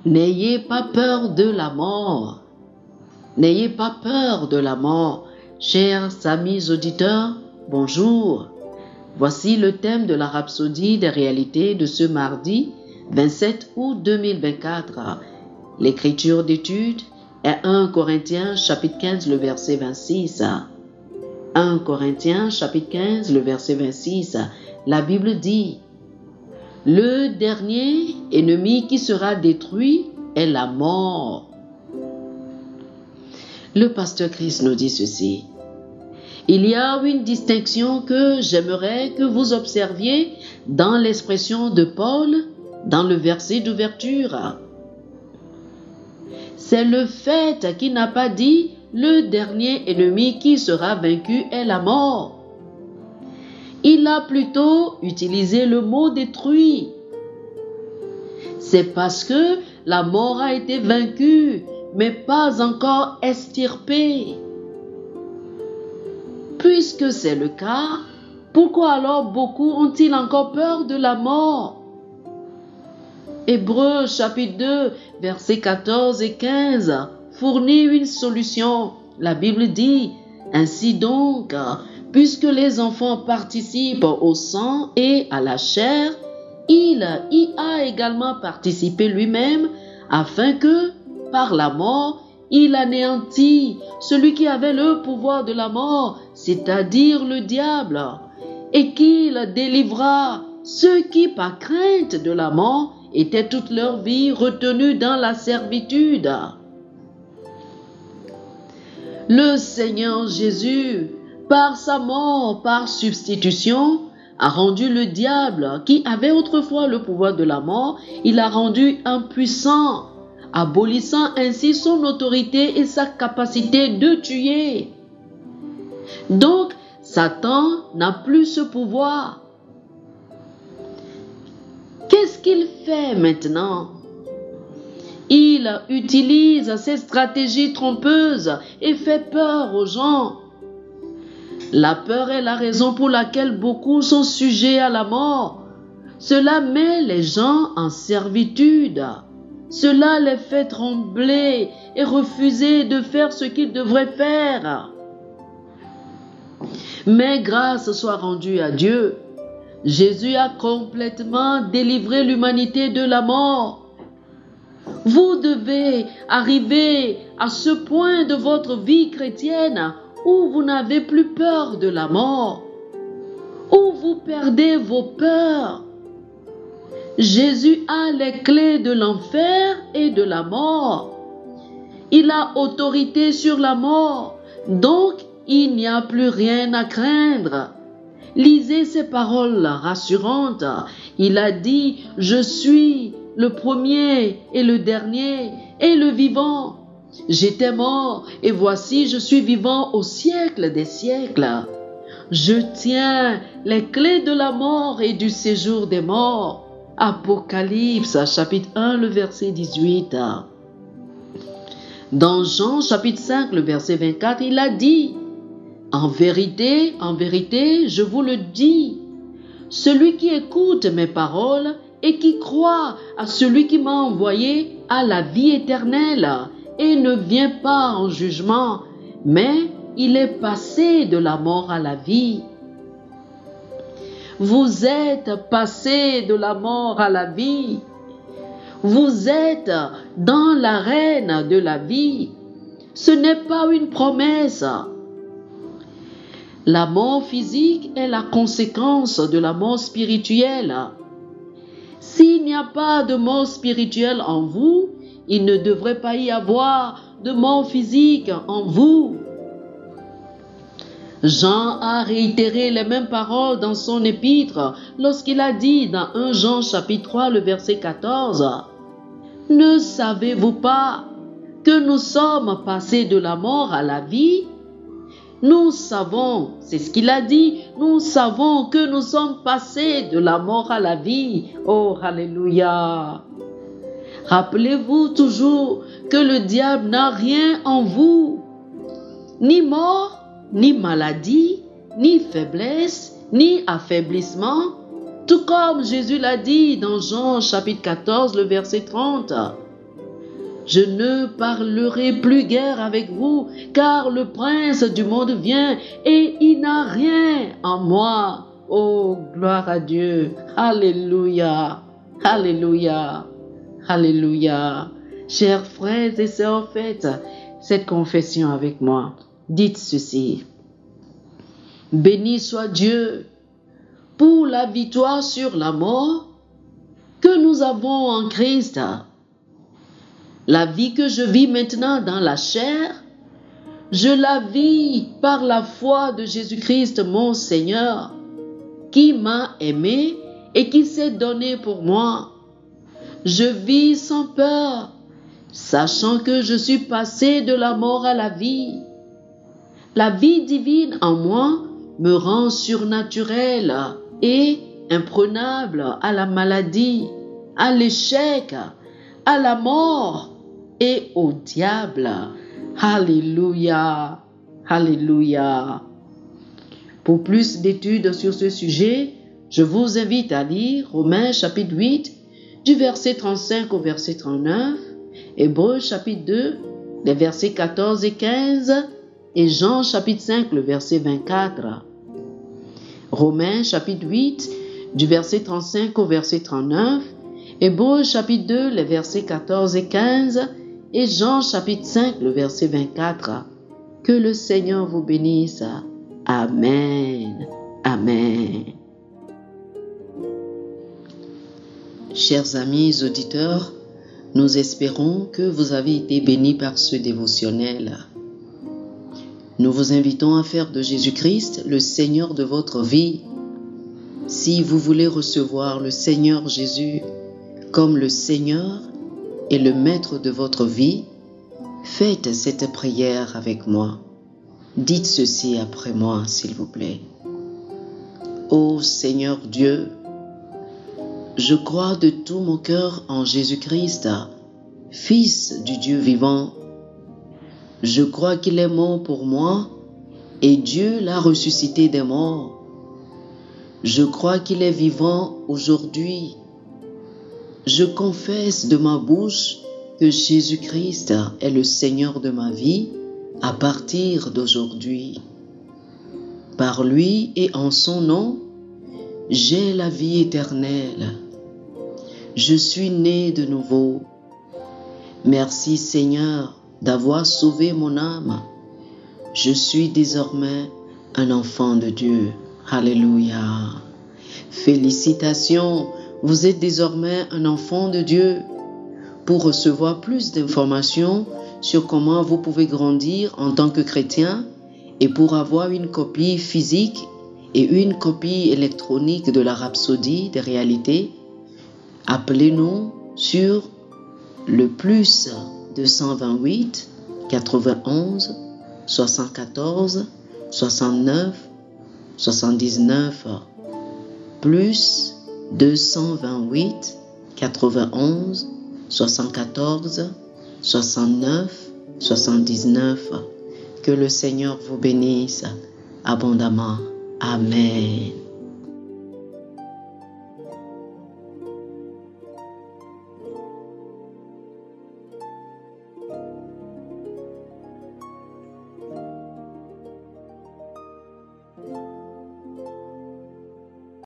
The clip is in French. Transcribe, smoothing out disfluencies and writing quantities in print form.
N'ayez pas peur de la mort. N'ayez pas peur de la mort. Chers amis auditeurs, bonjour. Voici le thème de la Rhapsodie des réalités de ce mardi 27 août 2024. L'écriture d'étude est 1 Corinthiens chapitre 15, le verset 26. 1 Corinthiens chapitre 15, le verset 26. La Bible dit: le dernier ennemi qui sera détruit est la mort. Le pasteur Chris nous dit ceci: il y a une distinction que j'aimerais que vous observiez dans l'expression de Paul dans le verset d'ouverture. C'est le fait qu'il n'a pas dit le dernier ennemi qui sera vaincu est la mort. Il a plutôt utilisé le mot détruit. C'est parce que la mort a été vaincue, mais pas encore extirpée. Puisque c'est le cas, pourquoi alors beaucoup ont-ils encore peur de la mort? Hébreux chapitre 2, versets 14 et 15 fournit une solution. La Bible dit: ainsi donc, puisque les enfants participent au sang et à la chair, il y a également participé lui-même, afin que, par la mort, il anéantit celui qui avait le pouvoir de la mort, c'est-à-dire le diable, et qu'il délivra ceux qui, par crainte de la mort, étaient toute leur vie retenus dans la servitude. Le Seigneur Jésus, par sa mort, par substitution, a rendu le diable, qui avait autrefois le pouvoir de la mort, il a rendu impuissant, abolissant ainsi son autorité et sa capacité de tuer. Donc, Satan n'a plus ce pouvoir. Qu'est-ce qu'il fait maintenant? Il utilise ses stratégies trompeuses et fait peur aux gens. La peur est la raison pour laquelle beaucoup sont sujets à la mort. Cela met les gens en servitude. Cela les fait trembler et refuser de faire ce qu'ils devraient faire. Mais grâce soit rendue à Dieu, Jésus a complètement délivré l'humanité de la mort. Vous devez arriver à ce point de votre vie chrétienne où vous n'avez plus peur de la mort, où vous perdez vos peurs. Jésus a les clés de l'enfer et de la mort. Il a autorité sur la mort, donc il n'y a plus rien à craindre. Lisez ces paroles rassurantes. Il a dit: je suis le premier et le dernier et le vivant. J'étais mort et voici je suis vivant au siècle des siècles. Je tiens les clés de la mort et du séjour des morts. Apocalypse chapitre 1, le verset 18. Dans Jean chapitre 5, le verset 24, il a dit: en vérité, je vous le dis, celui qui écoute mes paroles et qui croit à celui qui m'a envoyé a la vie éternelle et ne vient pas en jugement, mais il est passé de la mort à la vie. Vous êtes passé de la mort à la vie. Vous êtes dans l'arène de la vie. Ce n'est pas une promesse. La mort physique est la conséquence de la mort spirituelle. S'il n'y a pas de mort spirituelle en vous, il ne devrait pas y avoir de mort physique en vous. Jean a réitéré les mêmes paroles dans son épître lorsqu'il a dit dans 1 Jean chapitre 3, le verset 14, « Ne savez-vous pas que nous sommes passés de la mort à la vie? Nous savons, c'est ce qu'il a dit, nous savons que nous sommes passés de la mort à la vie. » Oh, alléluia! Rappelez-vous toujours que le diable n'a rien en vous, ni mort, ni maladie, ni faiblesse, ni affaiblissement, tout comme Jésus l'a dit dans Jean chapitre 14, le verset 30. Je ne parlerai plus guère avec vous, car le prince du monde vient et il n'a rien en moi. Oh, gloire à Dieu. Alléluia. Alléluia. Alléluia. Chers frères et sœurs, faites cette confession avec moi. Dites ceci. Béni soit Dieu pour la victoire sur la mort que nous avons en Christ. La vie que je vis maintenant dans la chair, je la vis par la foi de Jésus-Christ mon Seigneur, qui m'a aimé et qui s'est donné pour moi. Je vis sans peur, sachant que je suis passé de la mort à la vie. La vie divine en moi me rend surnaturel et imprenable à la maladie, à l'échec, à la mort et au diable. Alléluia, alléluia. Pour plus d'études sur ce sujet, je vous invite à lire Romains chapitre 8, du verset 35 au verset 39, Hébreux chapitre 2, les versets 14 et 15, et Jean chapitre 5, le verset 24. Romains chapitre 8, du verset 35 au verset 39, Hébreux chapitre 2, les versets 14 et 15, et Jean chapitre 5, le verset 24. Que le Seigneur vous bénisse. Amen. Amen. Chers amis auditeurs, nous espérons que vous avez été bénis par ce dévotionnel. Nous vous invitons à faire de Jésus-Christ le Seigneur de votre vie. Si vous voulez recevoir le Seigneur Jésus comme le Seigneur et le Maître de votre vie, faites cette prière avec moi. Dites ceci après moi, s'il vous plaît. Ô Seigneur Dieu, je crois de tout mon cœur en Jésus-Christ, Fils du Dieu vivant. Je crois qu'il est mort pour moi et Dieu l'a ressuscité des morts. Je crois qu'il est vivant aujourd'hui. Je confesse de ma bouche que Jésus-Christ est le Seigneur de ma vie à partir d'aujourd'hui. Par lui et en son nom, j'ai la vie éternelle. Je suis né de nouveau. Merci Seigneur d'avoir sauvé mon âme. Je suis désormais un enfant de Dieu. Alléluia. Félicitations, vous êtes désormais un enfant de Dieu. Pour recevoir plus d'informations sur comment vous pouvez grandir en tant que chrétien et pour avoir une copie physique et une copie électronique de la Rhapsodie des réalités, appelez-nous sur le plus 228 91 74 69 79 plus 228 91 74 69 79. Que le Seigneur vous bénisse abondamment. Amen.